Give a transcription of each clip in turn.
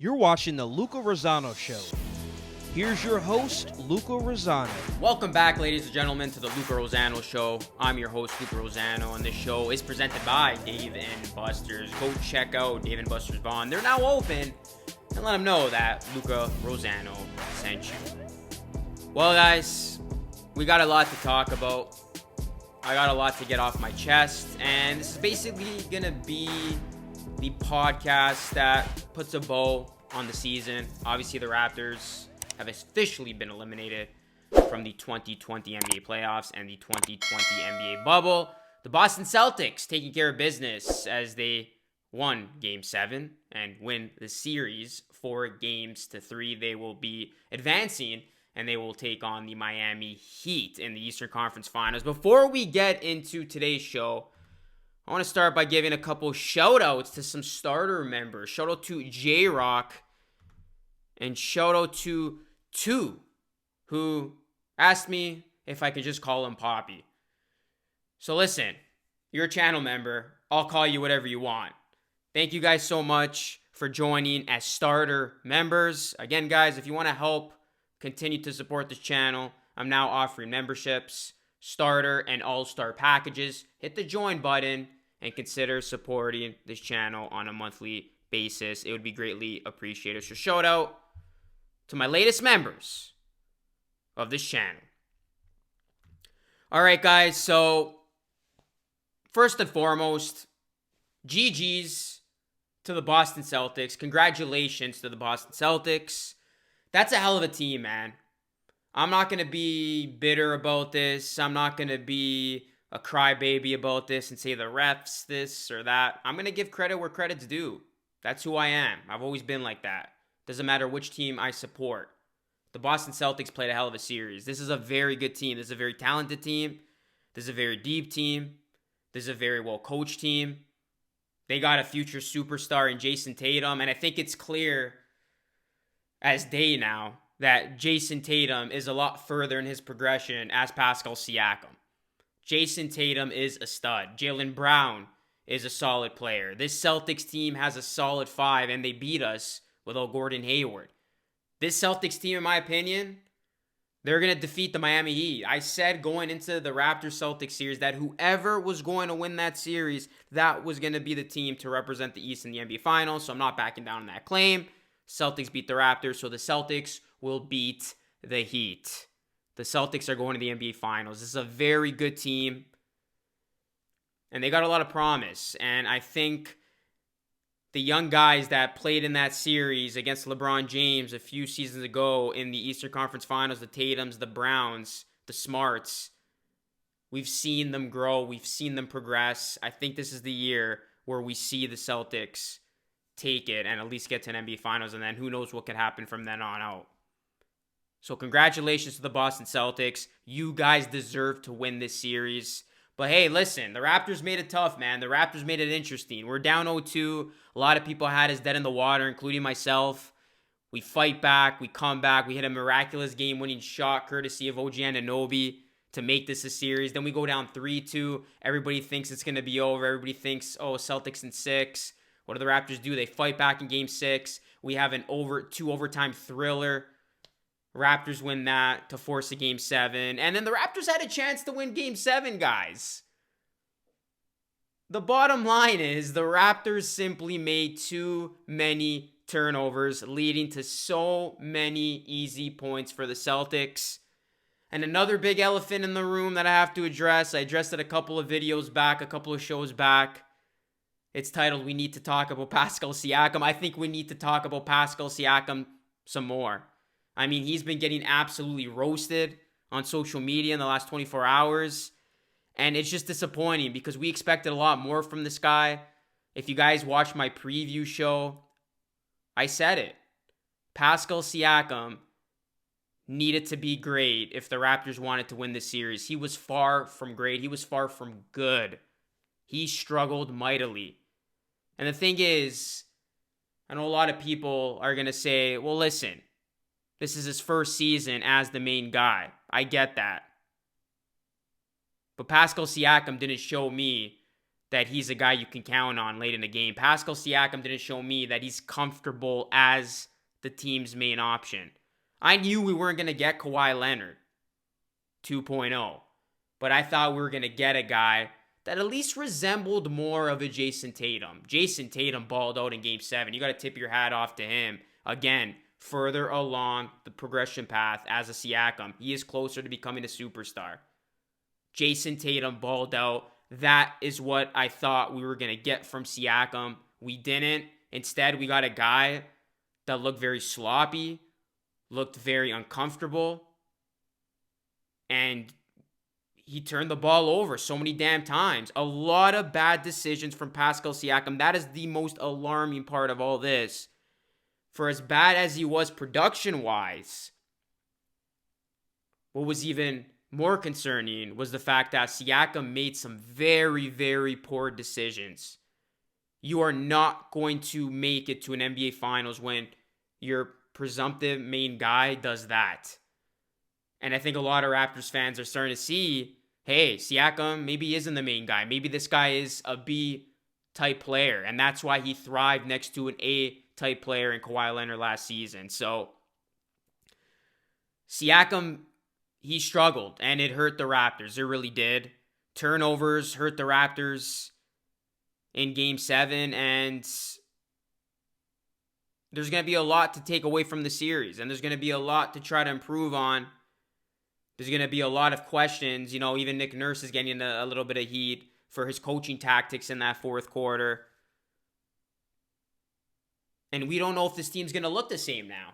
You're watching the Luca Rosano Show. Here's your host, Luca Rosano. Welcome back, ladies and gentlemen, to the Luca Rosano Show. I'm your host, Luca Rosano, and this show is presented by Dave & Buster's. Go check out Dave & Buster's Bond. They're now open, and let them know that Luca Rosano sent you. Well, guys, we got a lot to talk about. I got a lot to get off my chest, and this is basically going to be the podcast that puts a bow on the season. Obviously, the Raptors have officially been eliminated from the 2020 NBA playoffs and the 2020 NBA bubble. The Boston Celtics taking care of business as they won Game 7 and win the series 4-3. They will be advancing, and they will take on the Miami Heat in the Eastern Conference Finals. Before we get into today's show, I want to start by giving a couple shout-outs to some starter members. Shout-out to J-Rock and shout-out to Two, who asked me if I could just call him Poppy. So listen, you're a channel member. I'll call you whatever you want. Thank you guys so much for joining as starter members. Again, guys, if you want to help continue to support this channel, I'm now offering memberships, starter and all-star packages. Hit the join button and consider supporting this channel on a monthly basis. It would be greatly appreciated. So shout out to my latest members of this channel. All right, guys, so first and foremost, GG's to the Boston Celtics. Congratulations to the Boston Celtics. That's a hell of a team, man. I'm not going to be bitter about this. I'm not going to be a crybaby about this and say the refs this or that. I'm going to give credit where credit's due. That's who I am. I've always been like that. Doesn't matter which team I support. The Boston Celtics played a hell of a series. This is a very good team. This is a very talented team. This is a very deep team. This is a very well-coached team. They got a future superstar in Jason Tatum, and I think it's clear as day now that Jason Tatum is a lot further in his progression as Pascal Siakam. Jason Tatum is a stud. Jaylen Brown is a solid player. This Celtics team has a solid 5, and they beat us without Gordon Hayward. This Celtics team, in my opinion, they're going to defeat the Miami Heat. I said going into the Raptors-Celtics series that whoever was going to win that series, that was going to be the team to represent the East in the NBA Finals, so I'm not backing down on that claim. Celtics beat the Raptors, so the Celtics will beat the Heat. The Celtics are going to the NBA Finals. This is a very good team, and they got a lot of promise, and I think the young guys that played in that series against LeBron James a few seasons ago in the Eastern Conference Finals, the Tatums, the Browns, the Smarts, we've seen them grow. We've seen them progress. I think this is the year where we see the Celtics take it and at least get to an NBA Finals, and then who knows what could happen from then on out. So congratulations to the Boston Celtics. You guys deserve to win this series. But hey, listen, the Raptors made it tough, man. The Raptors made it interesting. We're down 0-2. A lot of people had us dead in the water, including myself. We fight back. We come back. We hit a miraculous game-winning shot courtesy of OG Anunoby to make this a series. Then we go down 3-2. Everybody thinks it's going to be over. Everybody thinks, oh, Celtics in 6. What do the Raptors do? They fight back in Game 6. We have an 2-overtime thriller. Raptors win that to force a Game 7. And then the Raptors had a chance to win Game 7, guys. The bottom line is the Raptors simply made too many turnovers, leading to so many easy points for the Celtics. And another big elephant in the room that I have to address, I addressed it a couple of videos back, a couple of shows back. It's titled, We Need to Talk About Pascal Siakam. I think we need to talk about Pascal Siakam some more. I mean, he's been getting absolutely roasted on social media in the last 24 hours. And it's just disappointing because we expected a lot more from this guy. If you guys watched my preview show, I said it. Pascal Siakam needed to be great if the Raptors wanted to win this series. He was far from great. He was far from good. He struggled mightily. And the thing is, I know a lot of people are going to say, well, listen, this is his first season as the main guy. I get that. But Pascal Siakam didn't show me that he's a guy you can count on late in the game. Pascal Siakam didn't show me that he's comfortable as the team's main option. I knew we weren't going to get Kawhi Leonard 2.0, but I thought we were going to get a guy that at least resembled more of a Jason Tatum. Jason Tatum balled out in Game 7. You got to tip your hat off to him. Again, further along the progression path as a Siakam. He is closer to becoming a superstar. Jason Tatum balled out. That is what I thought we were going to get from Siakam. We didn't. Instead, we got a guy that looked very sloppy, looked very uncomfortable, and he turned the ball over so many damn times. A lot of bad decisions from Pascal Siakam. That is the most alarming part of all this. For as bad as he was production-wise, what was even more concerning was the fact that Siakam made some very, very poor decisions. You are not going to make it to an NBA Finals when your presumptive main guy does that. And I think a lot of Raptors fans are starting to see, hey, Siakam maybe isn't the main guy. Maybe this guy is a B-type player, and that's why he thrived next to an A-type player in Kawhi Leonard last season. So Siakam, he struggled, and it hurt the Raptors. It really did. Turnovers hurt the Raptors in Game 7, and there's going to be a lot to take away from the series, and there's going to be a lot to try to improve on. There's going to be a lot of questions. You know, even Nick Nurse is getting a little bit of heat for his coaching tactics in that fourth quarter. And we don't know if this team's going to look the same now.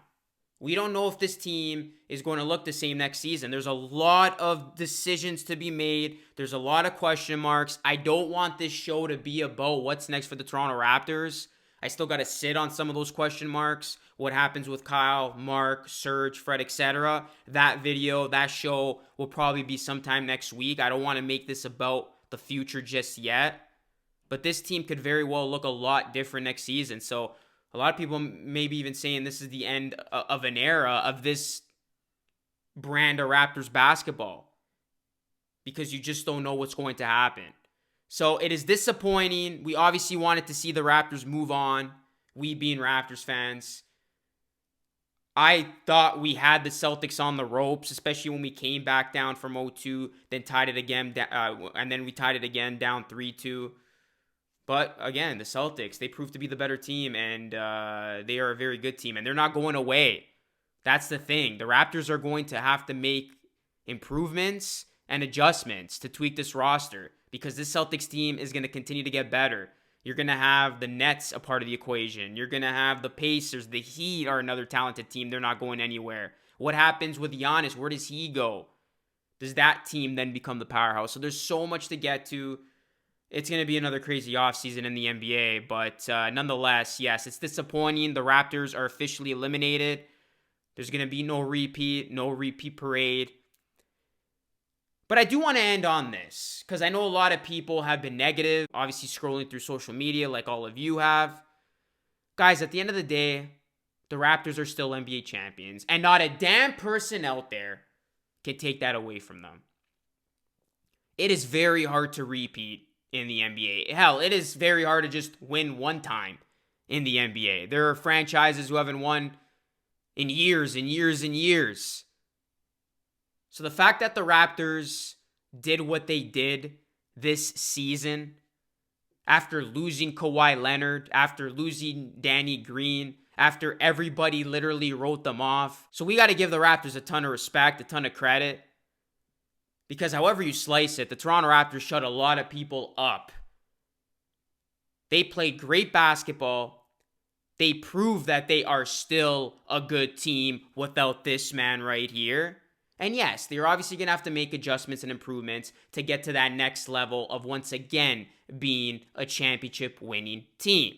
We don't know if this team is going to look the same next season. There's a lot of decisions to be made. There's a lot of question marks. I don't want this show to be about what's next for the Toronto Raptors. I still got to sit on some of those question marks. What happens with Kyle, Mark, Serge, Fred, etc. That video, that show will probably be sometime next week. I don't want to make this about the future just yet. But this team could very well look a lot different next season. So a lot of people may be even saying this is the end of an era of this brand of Raptors basketball, because you just don't know what's going to happen. So it is disappointing. We obviously wanted to see the Raptors move on, we being Raptors fans. I thought we had the Celtics on the ropes, especially when we came back down from 0-2, then tied it again, and then we tied it again down 3-2. But again, the Celtics, they proved to be the better team, and they are a very good team, and they're not going away. That's the thing. The Raptors are going to have to make improvements and adjustments to tweak this roster, because this Celtics team is going to continue to get better. You're going to have the Nets a part of the equation. You're going to have the Pacers. The Heat are another talented team. They're not going anywhere. What happens with Giannis? Where does he go? Does that team then become the powerhouse? So there's so much to get to. It's going to be another crazy offseason in the NBA, but nonetheless, yes, it's disappointing. The Raptors are officially eliminated. There's going to be no repeat parade. But I do want to end on this, because I know a lot of people have been negative, obviously scrolling through social media like all of you have. Guys, at the end of the day, the Raptors are still NBA champions, and not a damn person out there can take that away from them. It is very hard to repeat in the NBA. Hell, it is very hard to just win one time in the NBA. There are franchises who haven't won in years and years and years. So the fact that the Raptors did what they did this season, after losing Kawhi Leonard, after losing Danny Green, after everybody literally wrote them off. So we got to give the Raptors a ton of respect, a ton of credit. Because however you slice it, the Toronto Raptors shut a lot of people up. They played great basketball. They proved that they are still a good team without this man right here. And yes, they're obviously going to have to make adjustments and improvements to get to that next level of once again being a championship winning team.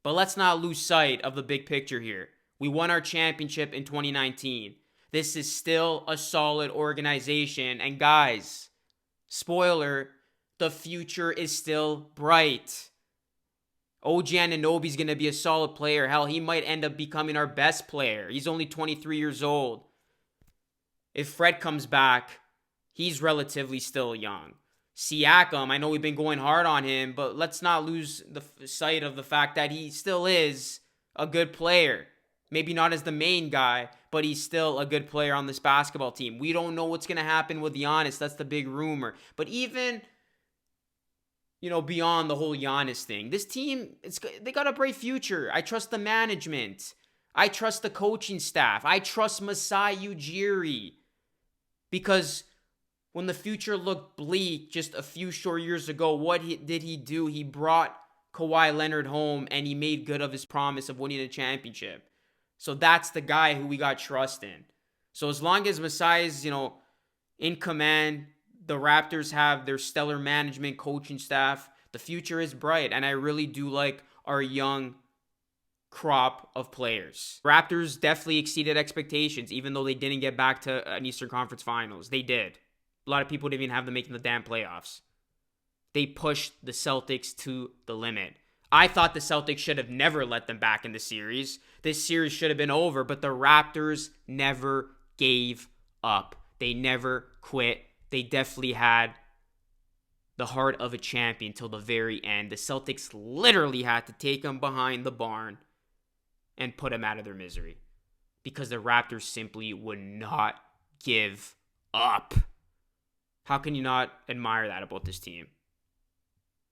But let's not lose sight of the big picture here. We won our championship in 2019. This is still a solid organization. And guys, spoiler, the future is still bright. OG Anunoby's going to be a solid player. Hell, he might end up becoming our best player. He's only 23 years old. If Fred comes back, he's relatively still young. Siakam, I know we've been going hard on him, but let's not lose the sight of the fact that he still is a good player. Maybe not as the main guy, but he's still a good player on this basketball team. We don't know what's going to happen with Giannis. That's the big rumor. But even, beyond the whole Giannis thing, this team, they got a bright future. I trust the management. I trust the coaching staff. I trust Masai Ujiri. Because when the future looked bleak just a few short years ago, what did he do? He brought Kawhi Leonard home and he made good of his promise of winning a championship. So that's the guy who we got trust in. So as long as Masai is, in command, the Raptors have their stellar management, coaching staff, the future is bright. And I really do like our young crop of players. Raptors definitely exceeded expectations, even though they didn't get back to an Eastern Conference Finals. They did. A lot of people didn't even have them making the damn playoffs. They pushed the Celtics to the limit. I thought the Celtics should have never let them back in the series. This series should have been over, but the Raptors never gave up. They never quit. They definitely had the heart of a champion till the very end. The Celtics literally had to take them behind the barn and put them out of their misery because the Raptors simply would not give up. How can you not admire that about this team?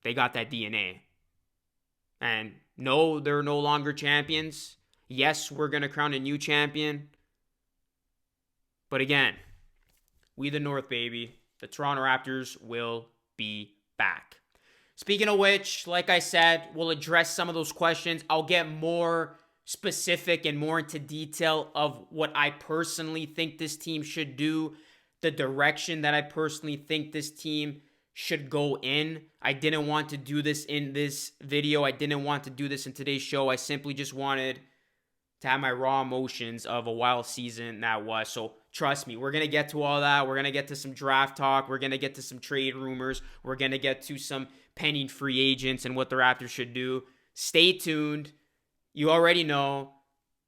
They got that DNA. And no, they're no longer champions. Yes, we're going to crown a new champion. But again, we the North, baby. The Toronto Raptors will be back. Speaking of which, like I said, we'll address some of those questions. I'll get more specific and more into detail of what I personally think this team should do, the direction that I personally think this team should go in. I didn't want to do this in this video. I didn't want to do this in today's show. I simply just wanted to have my raw emotions of a wild season that was. So trust me, we're going to get to all that. We're going to get to some draft talk. We're going to get to some trade rumors. We're going to get to some pending free agents and what the Raptors should do. Stay tuned. You already know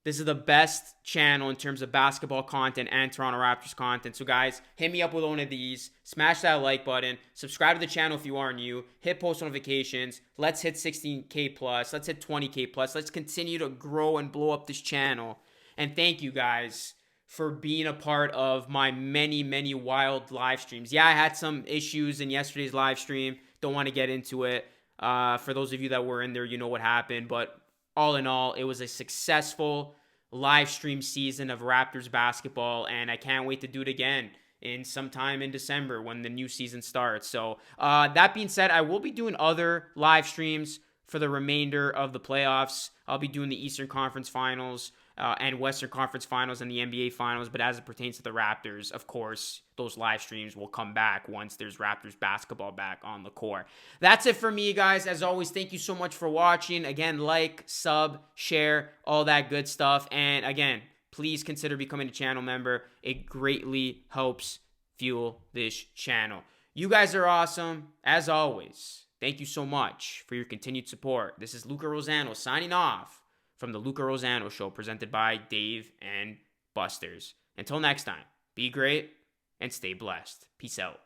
this is the best channel in terms of basketball content and Toronto Raptors content. So guys, hit me up with one of these. Smash that like button. Subscribe to the channel if you are new. Hit post notifications. Let's hit 16K plus. Let's hit 20K plus. Let's continue to grow and blow up this channel. And thank you guys for being a part of my many, many wild live streams. Yeah, I had some issues in yesterday's live stream. Don't want to get into it. For those of you that were in there, you know what happened. But all in all, it was a successful live stream season of Raptors basketball, and I can't wait to do it again in sometime in December when the new season starts. So that being said, I will be doing other live streams for the remainder of the playoffs. I'll be doing the Eastern Conference Finals and Western Conference Finals and the NBA Finals, but as it pertains to the Raptors, of course, those live streams will come back once there's Raptors basketball back on the court. That's it for me, guys. As always, thank you so much for watching. Again, like, sub, share, all that good stuff. And again, please consider becoming a channel member. It greatly helps fuel this channel. You guys are awesome. As always, thank you so much for your continued support. This is Luca Rosano signing off from the Luca Rosano Show, presented by Dave and BUSTER'S. Until next time, be great and stay blessed. Peace out.